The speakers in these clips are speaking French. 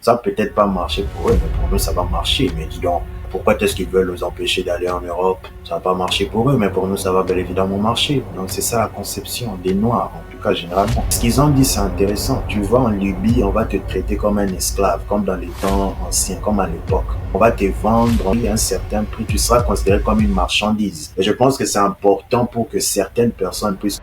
Ça peut-être pas marcher pour eux, mais pour nous, ça va marcher. Mais dis donc, pourquoi est-ce qu'ils veulent nous empêcher d'aller en Europe? Ça va pas marcher pour eux, mais pour nous, ça va bel évidemment marcher. Donc c'est ça la conception des Noirs, en tout cas généralement. Ce qu'ils ont dit, c'est intéressant. Tu vas en Libye, on va te traiter comme un esclave, comme dans les temps anciens, comme à l'époque. On va te vendre à un certain prix, tu seras considéré comme une marchandise. Et je pense que c'est important pour que certaines personnes puissent.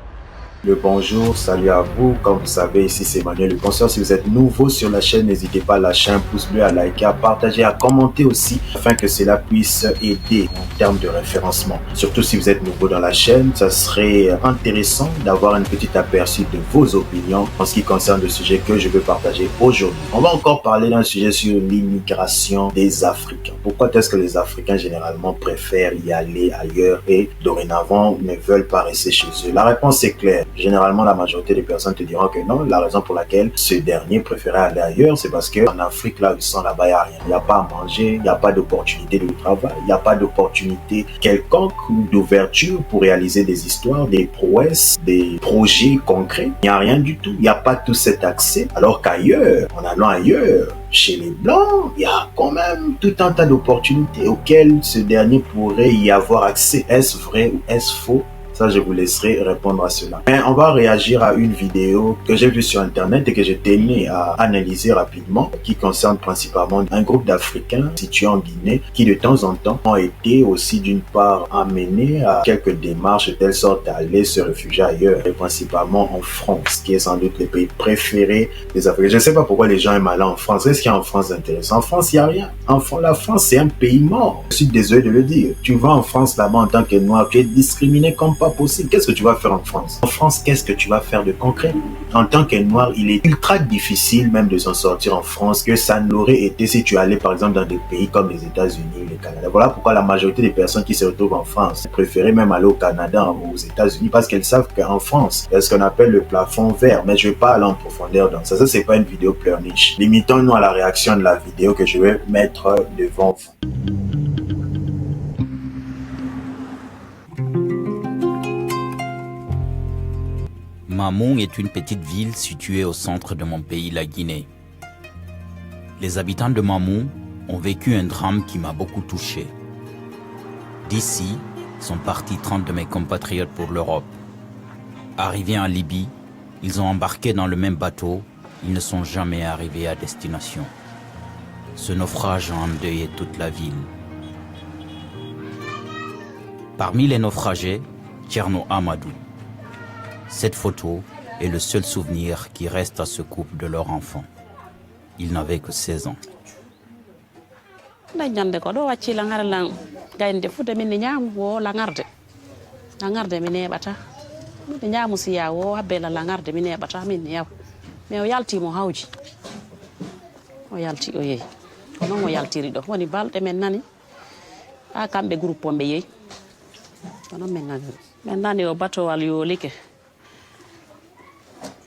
Le bonjour, salut à vous. Comme vous savez, ici c'est Emmanuel le Penseur. Si vous êtes nouveau sur la chaîne, n'hésitez pas à lâcher un pouce bleu, à liker, à partager, à commenter aussi, afin que cela puisse aider en termes de référencement. Surtout si vous êtes nouveau dans la chaîne, ça serait intéressant d'avoir un petit aperçu de vos opinions en ce qui concerne le sujet que je veux partager aujourd'hui. On va encore parler d'un sujet sur l'immigration des Africains. Pourquoi est-ce que les Africains généralement préfèrent y aller ailleurs et dorénavant ne veulent pas rester chez eux? La réponse est claire. Généralement, la majorité des personnes te diront que non. La raison pour laquelle ce dernier préférait aller ailleurs, c'est parce qu'en Afrique, là où ils sont, là-bas, il n'y a rien. Il n'y a pas à manger, il n'y a pas d'opportunité de travail, il n'y a pas d'opportunité quelconque ou d'ouverture pour réaliser des histoires, des prouesses, des projets concrets. Il n'y a rien du tout. Il n'y a pas tout cet accès. Alors qu'ailleurs, en allant ailleurs, chez les Blancs, il y a quand même tout un tas d'opportunités auxquelles ce dernier pourrait y avoir accès. Est-ce vrai ou est-ce faux? Ça, je vous laisserai répondre à cela. Mais on va réagir à une vidéo que j'ai vue sur Internet et que je tenais à analyser rapidement, qui concerne principalement un groupe d'Africains situés en Guinée, qui de temps en temps ont été aussi d'une part amenés à quelques démarches de telle sorte à aller se réfugier ailleurs, et principalement en France, qui est sans doute le pays préféré des Africains. Je ne sais pas pourquoi les gens aiment aller en France. Qu'est-ce qu'il y a en France d'intéressant? En France, il n'y a rien. La France, c'est un pays mort. Je suis désolé de le dire. Tu vas en France là-bas en tant que noir, tu es discriminé comme pas possible. Qu'est-ce que tu vas faire en France? En France, qu'est-ce que tu vas faire de concret? En tant que noir, il est ultra difficile même de s'en sortir en France que ça ne l'aurait été si tu allais par exemple dans des pays comme les États-Unis ou le Canada. Voilà pourquoi la majorité des personnes qui se retrouvent en France préfèrent même aller au Canada ou aux États-Unis parce qu'elles savent qu'en France, il y a ce qu'on appelle le plafond vert. Mais je ne vais pas aller en profondeur dans ça. Ça, c'est pas une vidéo pleurniche. Limitons-nous à la réaction de la vidéo que je vais mettre devant vous. Mamou est une petite ville située au centre de mon pays, la Guinée. Les habitants de Mamou ont vécu un drame qui m'a beaucoup touché. D'ici sont partis 30 de mes compatriotes pour l'Europe. Arrivés en Libye, ils ont embarqué dans le même bateau. Ils ne sont jamais arrivés à destination. Ce naufrage a endeuillé toute la ville. Parmi les naufragés, Tcherno Amadou. Cette photo est le seul souvenir qui reste à ce couple de leur enfant. Il n'avait que 16 ans.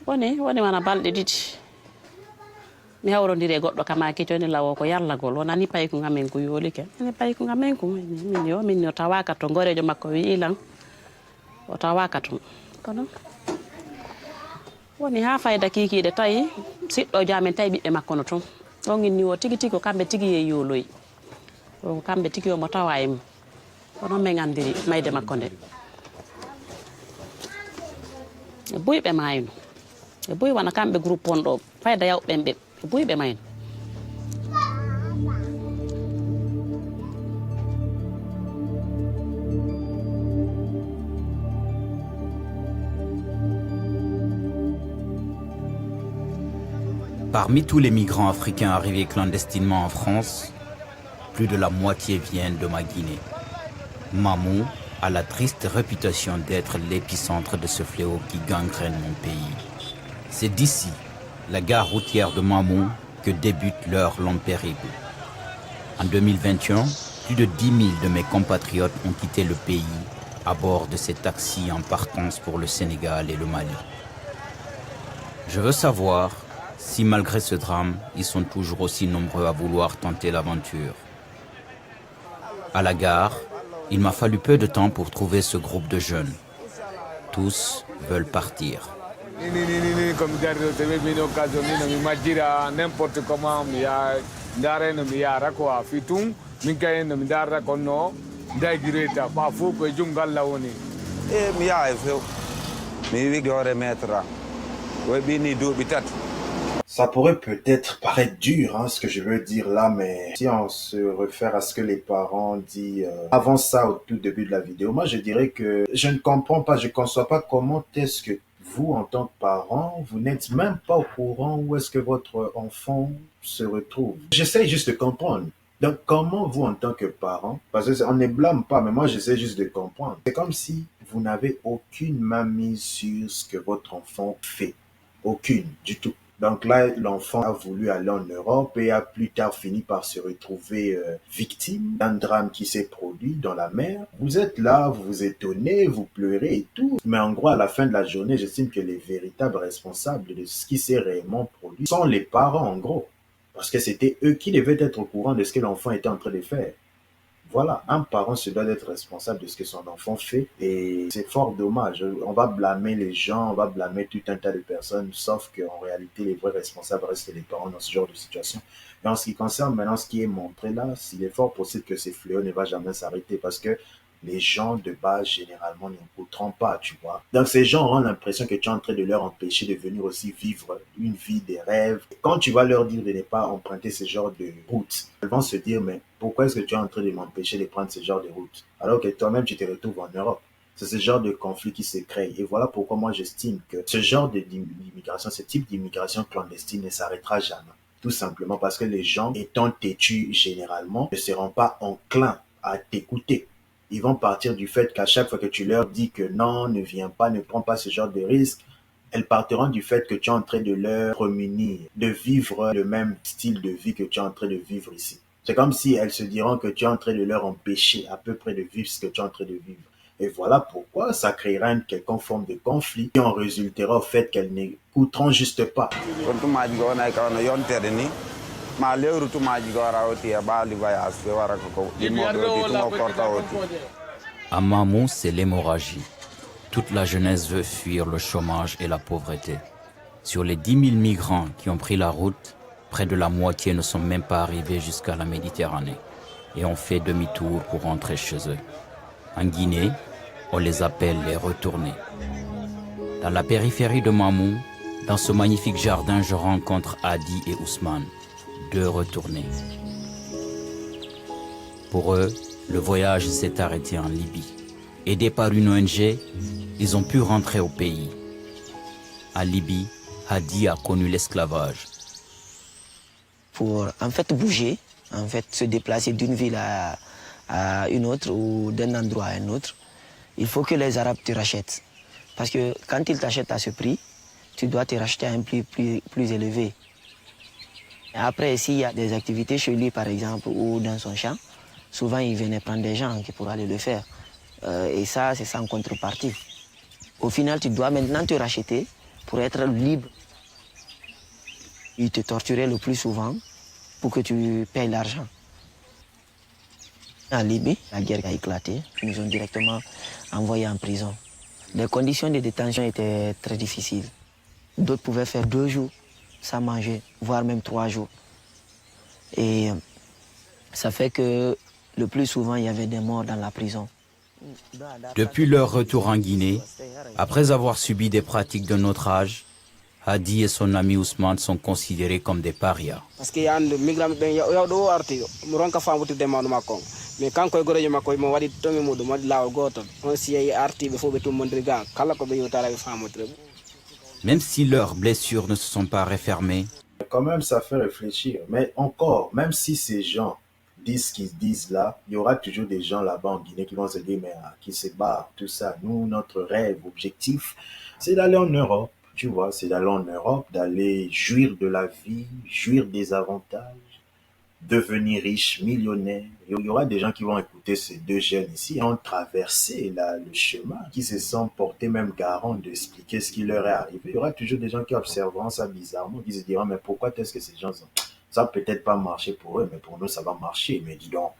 Woni wana balɗe ɗiɗi mi hawrodiri e goɗɗo kama keconi lawo ko yallagol wonani payko ngamen ko yoolike ene payko ngamen ko min yo tawaka to gorejo makko wi ilan o tawaka ton kono woni ha fayda kikiɗe tawi siɗɗo jamen tawi ɓiɓɓe makko no ton ɗon inni o tigi tigi ko kamɓe tigi ye yooloyi ko kamɓe tigi omo tawa e mum kono min andiri mayde makko nde e buyɓe mayno e buy wana kamɓe groupe on ɗo fayda yawɓen ɓe e buyɓe mayno. Parmi tous les migrants africains arrivés clandestinement en France, plus de la moitié viennent de ma Guinée. Mamou a la triste réputation d'être l'épicentre de ce fléau qui gangrène mon pays. C'est d'ici, la gare routière de Mamou, que débute leur long périple. En 2021, plus de 10 000 de mes compatriotes ont quitté le pays à bord de ces taxis en partance pour le Sénégal et le Mali. Je veux savoir si malgré ce drame, ils sont toujours aussi nombreux à vouloir tenter l'aventure. À la gare, il m'a fallu peu de temps pour trouver ce groupe de jeunes. Tous veulent partir. Comme garde de une occasion, mi magira n'importe comment, mi a dare no mi yara quoi, fitum, mi kayen no mi dara konno, dai gireta, pa fu ko jungal la woni. E mi ya e feu. Mi wi do remettre. Oui, bini do bitat. Ça pourrait peut-être paraître dur, hein, ce que je veux dire là, mais si on se réfère à ce que les parents disent avant ça, au tout début de la vidéo, moi je dirais que je ne comprends pas, je ne conçois pas comment est-ce que vous, en tant que parent, vous n'êtes même pas au courant où est-ce que votre enfant se retrouve. J'essaie juste de comprendre. Donc comment vous, en tant que parent, parce qu'on ne blâme pas, mais moi j'essaie juste de comprendre. C'est comme si vous n'avez aucune main mise sur ce que votre enfant fait. Aucune, du tout. Donc là, l'enfant a voulu aller en Europe et a plus tard fini par se retrouver victime d'un drame qui s'est produit dans la mer. Vous êtes là, vous vous étonnez, vous pleurez et tout. Mais en gros, à la fin de la journée, j'estime que les véritables responsables de ce qui s'est réellement produit sont les parents, en gros. Parce que c'était eux qui devaient être au courant de ce que l'enfant était en train de faire. Voilà, un parent se doit d'être responsable de ce que son enfant fait et c'est fort dommage. On va blâmer les gens, on va blâmer tout un tas de personnes, sauf qu'en réalité, les vrais responsables restent les parents dans ce genre de situation. Et en ce qui concerne maintenant ce qui est montré là, il est fort possible que ces fléaux ne va jamais s'arrêter parce que les gens de base, généralement, n'écouteront pas, tu vois. Donc, ces gens auront l'impression que tu es en train de leur empêcher de venir aussi vivre une vie des rêves. Quand tu vas leur dire de ne pas emprunter ce genre de route, ils vont se dire, mais pourquoi est-ce que tu es en train de m'empêcher de prendre ce genre de route? Alors que toi-même, tu te retrouves en Europe. C'est ce genre de conflit qui se crée. Et voilà pourquoi moi, j'estime que ce genre d'immigration, ce type d'immigration clandestine ne s'arrêtera jamais. Tout simplement parce que les gens, étant têtus généralement, ne seront pas enclins à t'écouter. Ils vont partir du fait qu'à chaque fois que tu leur dis que non, ne viens pas, ne prends pas ce genre de risque, elles partiront du fait que tu es en train de leur prémunir de vivre le même style de vie que tu es en train de vivre ici. C'est comme si elles se diront que tu es en train de leur empêcher à peu près de vivre ce que tu es en train de vivre. Et voilà pourquoi ça créera une quelconque forme de conflit qui en résultera au fait qu'elles n'écouteront juste pas. À Mamou, c'est l'hémorragie. Toute la jeunesse veut fuir le chômage et la pauvreté. Sur les 10 000 migrants qui ont pris la route, près de la moitié ne sont même pas arrivés jusqu'à la Méditerranée et ont fait demi-tour pour rentrer chez eux. En Guinée, on les appelle les retournés. Dans la périphérie de Mamou, dans ce magnifique jardin, je rencontre Hadi et Ousmane, deux retournés. Pour eux, le voyage s'est arrêté en Libye. Aidés par une ONG, ils ont pu rentrer au pays. En Libye, Hadi a connu l'esclavage. Pour en fait bouger, en fait se déplacer d'une ville à une autre ou d'un endroit à un autre, il faut que les Arabes te rachètent. Parce que quand ils t'achètent à ce prix, tu dois te racheter à un prix plus élevé. Et après, s'il y a des activités chez lui, par exemple, ou dans son champ, souvent il venait prendre des gens qui pourraient aller le faire. Et ça, c'est sans contrepartie. Au final, tu dois maintenant te racheter pour être libre. Ils te torturaient le plus souvent pour que tu payes l'argent. En Libye, la guerre a éclaté. Ils nous ont directement envoyés en prison. Les conditions de détention étaient très difficiles. D'autres pouvaient faire 2 jours sans manger, voire même 3 jours. Et ça fait que le plus souvent, il y avait des morts dans la prison. Depuis leur retour en Guinée, après avoir subi des pratiques de notre âge, Hadi et son ami Ousmane sont considérés comme des parias. Parce qu'il y a des migrants qui sont arti, muronka famu de demande makon. Mais quand ko goro yema ko mo wadi tomi mudu mo law goto, on si arti be fo be tout mondriga, kala ko be yotara be famu tre. Même si leurs blessures ne se sont pas refermées, Quand même, ça fait réfléchir. Mais encore, même si ces gens disent ce qu'ils disent là, il y aura toujours des gens là-bas en Guinée qui vont se dire, mais qui se barrent, tout ça. Nous, notre rêve, objectif, c'est d'aller en Europe. Tu vois, c'est d'aller en Europe, d'aller jouir de la vie, jouir des avantages, devenir riche, millionnaire. Il y aura des gens qui vont écouter ces deux jeunes ici, ont traversé là, le chemin, qui se sont portés même garant d'expliquer ce qui leur est arrivé. Il y aura toujours des gens qui observeront ça bizarrement, qui se diront, mais pourquoi est-ce que ces gens ont... Ça peut-être pas marché pour eux, mais pour nous, ça va marcher. Mais dis donc,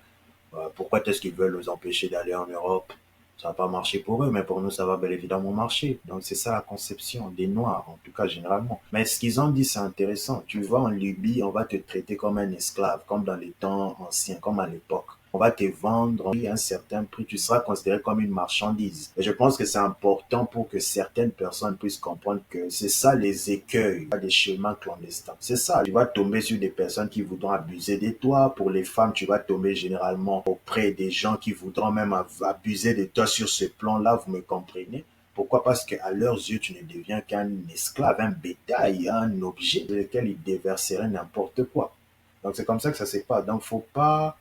pourquoi est-ce qu'ils veulent nous empêcher d'aller en Europe? Ça va pas marcher pour eux, mais pour nous, ça va bel évidemment marcher. Donc, c'est ça la conception des Noirs, en tout cas, généralement. Mais ce qu'ils ont dit, c'est intéressant. Tu vas en Libye, on va te traiter comme un esclave, comme dans les temps anciens, comme à l'époque. On va te vendre à un certain prix, tu seras considéré comme une marchandise. Et je pense que c'est important pour que certaines personnes puissent comprendre que c'est ça les écueils des chemins clandestins. C'est ça, tu vas tomber sur des personnes qui voudront abuser de toi. Pour les femmes, tu vas tomber généralement auprès des gens qui voudront même abuser de toi sur ce plan-là, vous me comprenez? Pourquoi? Parce qu'à leurs yeux, tu ne deviens qu'un esclave, un bétail, un objet dans lequel ils déverseraient n'importe quoi. Donc c'est comme ça que ça se passe. Donc faut pas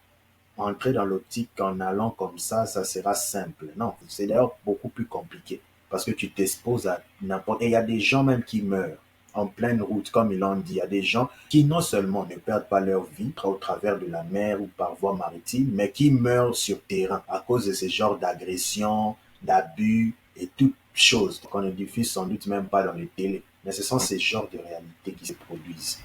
entrer dans l'optique qu'en allant comme ça sera simple. Non, c'est d'ailleurs beaucoup plus compliqué parce que tu t'exposes à n'importe... Et il y a des gens même qui meurent en pleine route, comme ils l'ont dit. Il y a des gens qui non seulement ne perdent pas leur vie au travers de la mer ou par voie maritime, mais qui meurent sur terrain à cause de ce genre d'agression, d'abus et toutes choses qu'on ne diffuse sans doute même pas dans les télés. Mais ce sont ces genres de réalités qui se produisent.